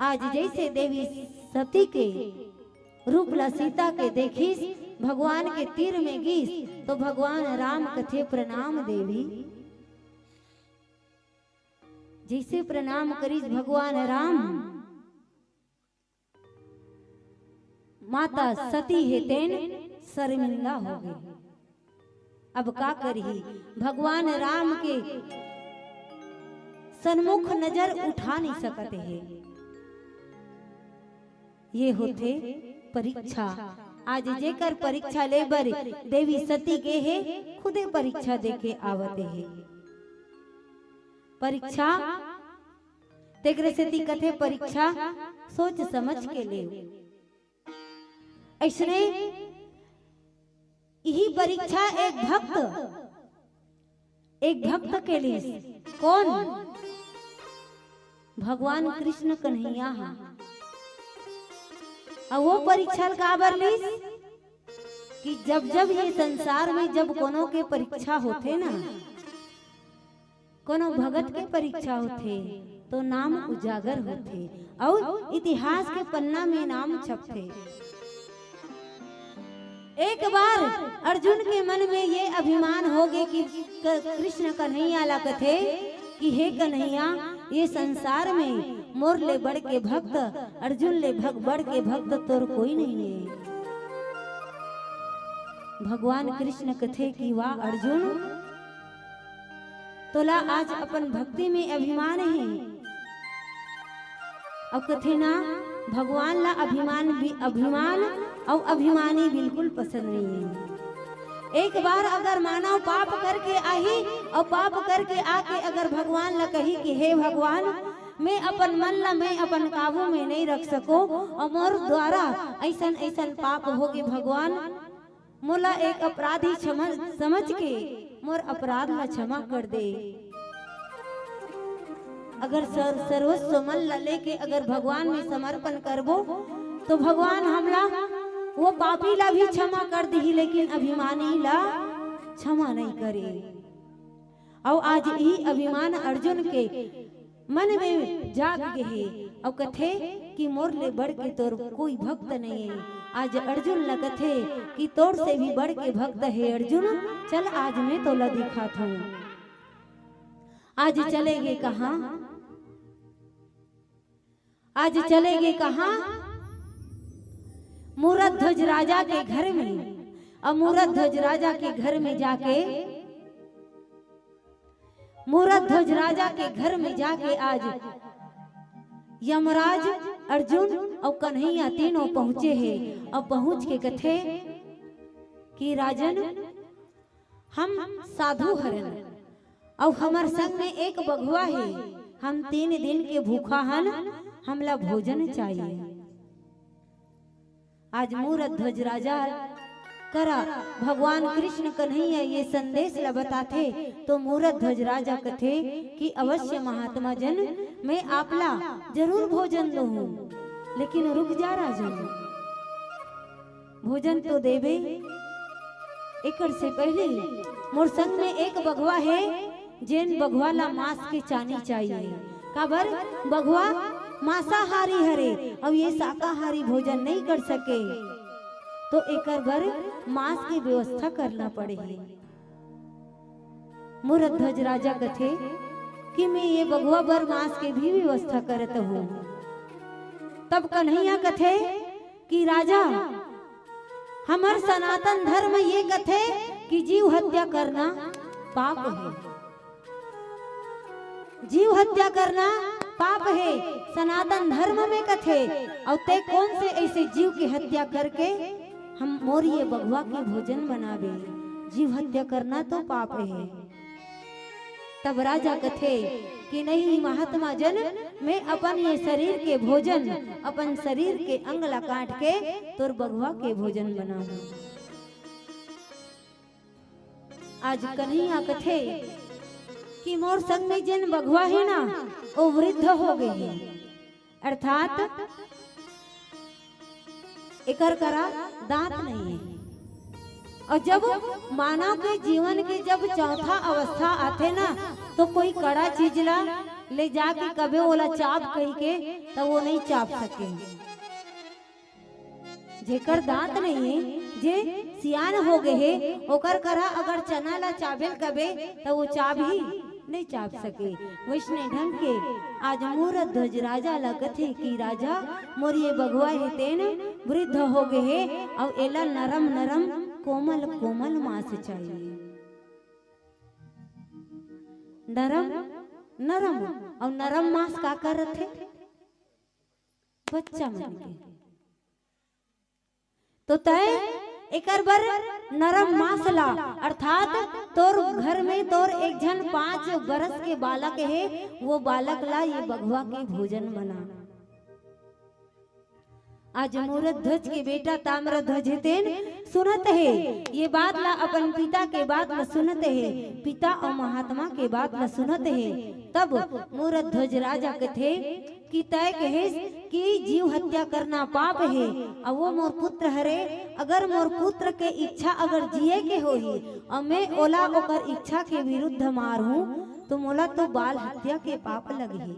आज जैसे देवी सती के रूप ला सीता के देखीस, भगवान के तीर में गीस, तो भगवान राम कथे प्रणाम देवी। जैसे प्रणाम करीस भगवान राम, माता सती है तेन शर्मिंदा हो गई। अब का करी, भगवान राम के सन्मुख नजर उठा नहीं सकते है। ये होते परीक्षा। आज जेकर परीक्षा ले बर देवी सती के है, खुदे परीक्षा देके आवते है। परीक्षा तेकरे सती कथे परीक्षा सोच समझ के ले। ऐसने यही परीक्षा एक भक्त के लिए। कौन? भगवान कृष्ण कन्हैया। और वो परीक्षा का बरलीस कि जब जब ये संसार में जब कोनो के परीक्षा होते ना, कोनो भगत के परीक्षा होते, तो नाम उजागर होते और इतिहास के पन्ना में नाम छपते। एक बार अर्जुन के मन में ये अभिमान हो गए कि कृष्ण कन्हैया ला कथे कि हे कन्हैया, ये संसार में मोर ले बढ़ के भक्त, अर्जुन ले बढ़ के भक्त तोर कोई नहीं है। भगवान कृष्ण कथे कि वाह अर्जुन, तोला आज अपन भक्ति में अभिमान है। अब कथे ना भगवान ला अभिमान और अभिमानी बिल्कुल पसंद नहीं है। एक बार अगर मानव पाप करके आई और पाप करके आके अगर भगवान ला कही कि हे भगवान, मैं अपन मन ला मैं अपन काबू में नहीं रख सको और मोर द्वारा ऐसन ऐसन पाप होगी, भगवान मोला एक अपराधी समझ के मोर अपराध ला क्षमा कर दे। अगर सर्वस्व मन ला लेके अगर भगवान में समर्पण करबो, तो भगवान हमला वो पापी ला भी क्षमा कर दी, लेकिन अभिमानी ला क्षमा नहीं करे। और आज ही अभिमान अर्जुन के मन में जाग गए और कथे कि मोर ले बढ़ के तोर कोई भक्त नहीं है। आज अर्जुन ला कथे कि तोर से भी बढ़ के भक्त है अर्जुन, चल आज मैं तो ला दिखाता हूँ। आज चलेंगे कहाँ? आज चलेंगे कहाँ? मूरध्वज राजा के घर में। और मूरध्वज राजा के घर में जाके, मूरध्वज राजा के घर में जाके आज यमराज, अर्जुन और कन्हैया तीनों पहुंचे हैं। और पहुंच के कथे कि राजन, हम साधु हरन और हमार संग में एक बघुआ है, हम 3 दिन के भूखा हन, हमला भोजन चाहिए। आज मूरध्वज राजा करा भगवान कृष्ण कन्हैया ये संदेश ला बताते, तो मूरध्वज राजा कथे कि अवश्य महात्मा जन, मैं आपला जरूर भोजन दूं, लेकिन रुक जा राजन, भोजन तो देवे। एकर से पहले मोर संग में एक बघवा है, जेन बघवा ला मांस के चानी चाहिए। काबर? बघवा मांसाहारी हरे और ये शाकाहारी भोजन नहीं कर सके, तो एकर बर मांस की व्यवस्था करना पड़ेगी। मूरध्वज राजा कथे कि मैं ये बघवा बर मांस के भी व्यवस्था करत हूँ। तब कन्हैया कथे कि राजा, हमार सनातन धर्म ये कथे कि जीव हत्या करना पाप है, जीव हत्या करना पाप है, सनातन धर्म में कथे। और ते कौन से ऐसे जीव की हत्या करके हम मोर ये बघवा के भोजन बनावे? जीव हत्या करना तो पाप है। तब राजा कथे कि नहीं महात्मा जन, मैं अपन ये शरीर के भोजन, अपन शरीर के अंग ला काट के तोर बघवा के भोजन बनाऊं। आज कन्हैया कथे कि मोर संग में जिन बघवा है ना वो वृद्ध हो गए हैं, अर्थात एकर करा दांत नहीं है। और जब मानव के जीवन के जब चौथा अवस्था आते ना तो कोई कड़ा चीज ला ले जाके कभी ओला चाप कही के तो वो नहीं चाप सके। जेकर दांत नहीं है, जे सियान हो गए है, ओकर करा अगर चना ला चाबेल कबे तो वो चाब ही नहीं चाप सके। वैष्णव ढंग के आज मूरत ध्वज राजा ला कथे कि राजा मोर ये बघवा है तेन वृद्ध हो गए है और एला नरम नरम कोमल कोमल मांस चाहिए। नरम नरम और नरम मांस का करत है बच्चा मन के तो तय एकर बर नरम मांस ला, अर्थात तोर घर में तोर एक जन 5 बरस के बालक है, वो बालक ला ये बघवा के भोजन बना। आज मूरत ध्वज के बेटा ताम्र ध्वज तेन सुनत है ये बात ला, अपन पिता के बात ला सुनत है, पिता और महात्मा के बात ला सुनत है। तब मूरत ध्वज राजा कथे कि तय कहे कि जीव हत्या करना पाप है और वो मोर पुत्र हरे, अगर मोर पुत्र के इच्छा अगर जिए के होही और मैं ओला ओकर इच्छा के विरुद्ध मारूं तो मोला तो बाल हत्या के पाप लगी।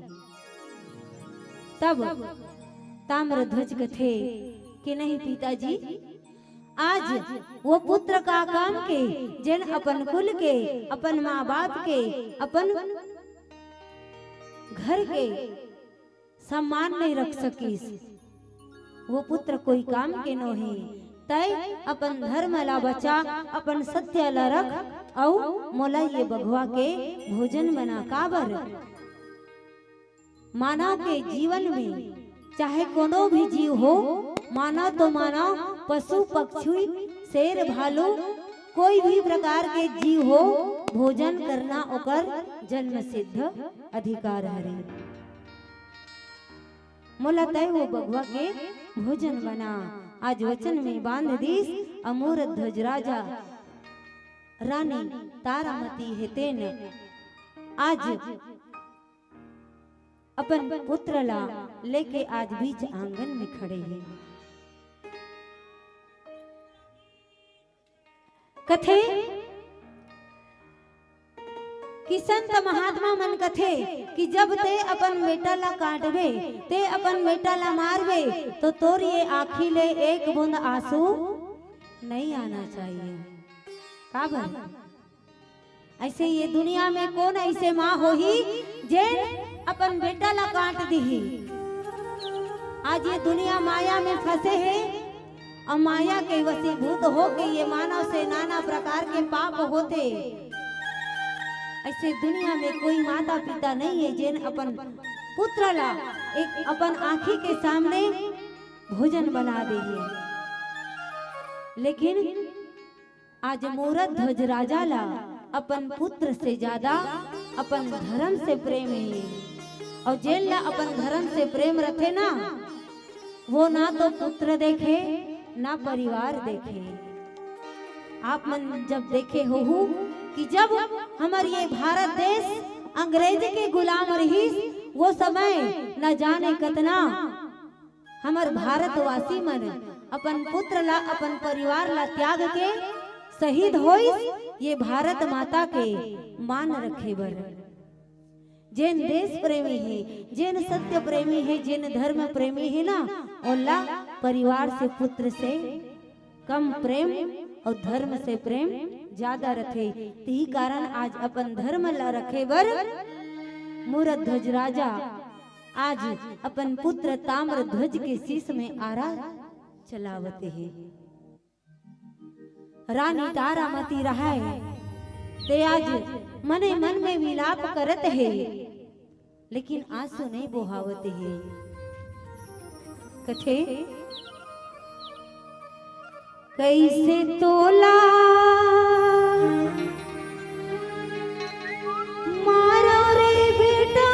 तब ताम्रध्वज कथे कि नहीं पिताजी, आज वो पुत्र का काम के जिन अपन कुल के, अपन माँ बाप के, अपन घर के सम्मान नहीं रख सकीस, वो पुत्र कोई काम के नो है। तय अपन धर्म ला बचा, अपन सत्य ला रख और मोला ये बघवा के भोजन बना। काबर मानव के जीवन में चाहे कोनो भी जीव हो, मानव तो मानव, पशु पक्षी शेर भालू कोई भी प्रकार के जीव हो, भोजन करना ओकर जन्म सिद्ध अधिकार हरे। मोला तय वो बघवा के भोजन बना। आज वचन में बांध दीस अमूरत ध्वज राजा रानी तारामती है तेन आज अपन पुत्र ला लेके आज बीच आंगन में खड़े हैं। कथे कि संत महात्मा मन कथे कि जब ते अपन बेटा ला काटबे, ते अपन बेटा ला मारबे तो तोर ये आँखी ले एक बूंद आंसू नहीं आना चाहिए। काबर ऐसे ये दुनिया में कौन ऐसे माँ होही जे अपन बेटा ला काट दी। आज ये दुनिया माया में फंसे है और माया के वशीभूत हो के ये मानव से नाना प्रकार के पाप होते। ऐसे दुनिया में कोई माता पिता नहीं है जिन अपन पुत्र ला एक अपन आँखी के सामने भोजन बना दे। लेकिन आज मूरत ध्वज राजा ला अपन पुत्र से ज्यादा अपन धर्म से प्रेम है। और जेल ला अपन धर्म से प्रेम रखे ना, वो ना तो पुत्र देखे ना परिवार देखे। आप मन जब देखे हो कि जब हमार ये भारत देश अंग्रेज के गुलाम रही, वो समय न जाने कितना हमार भारतवासी मन अपन पुत्र ला अपन परिवार ला त्याग के शहीद होई ये भारत माता के मान रखे बर। जिन देश प्रेमी है, जिन सत्य प्रेमी है, जिन धर्म प्रेमी है ना, ओला परिवार से पुत्र से कम प्रेम और धर्म से प्रेम ज्यादा रखे। यही कारण आज अपन धर्म ला रखे बर मूरत ध्वज राजा आज अपन पुत्र ताम्र ध्वज के शीश में आरा चलावते हैं। रानी तारामती रहाय ते आज मने मन में विलाप करत है, लेकिन आंसू नहीं बहावत है। कथे कैसे तोला मारो रे बेटा,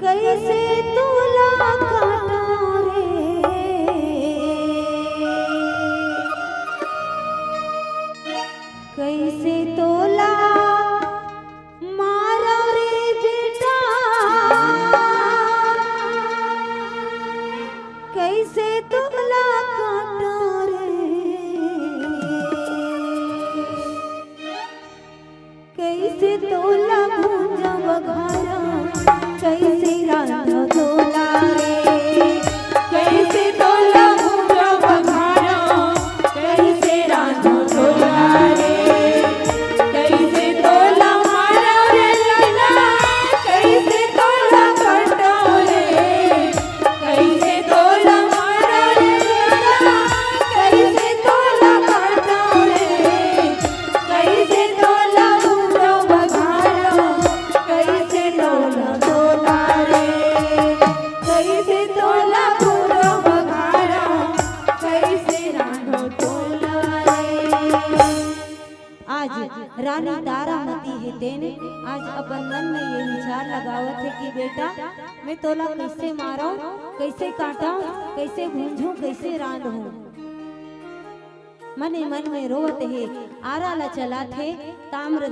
कैसे तोला काटा रे, कैसे तोला काटा रे, कैसे तोला भूंजा बघारा, कैसे रांधा तोला रे, कैसे तोला भूंजा बघारा, कैसे रांधा तोला रे, कैसे तोला मारा रे लला, कैसे तोला काटा रे, कैसे तोला मारा रे लला, कैसे तोला काटा रे, कैसे तोला भूंजा बघारा, कैसे तोला तोला रे, कैसे तोला भूंजा बघारा, कैसे रांधा तोला रे। आज रानी तारामती है तेने आज अपन मन में ये विचार लगावत है कि बेटा मैं तोला कैसे माराऊं, कैसे काटाऊं, कैसे भूंजूं, कैसे रांधूं। मन ही मन में रोवत है आरा ला चला थे ताम्र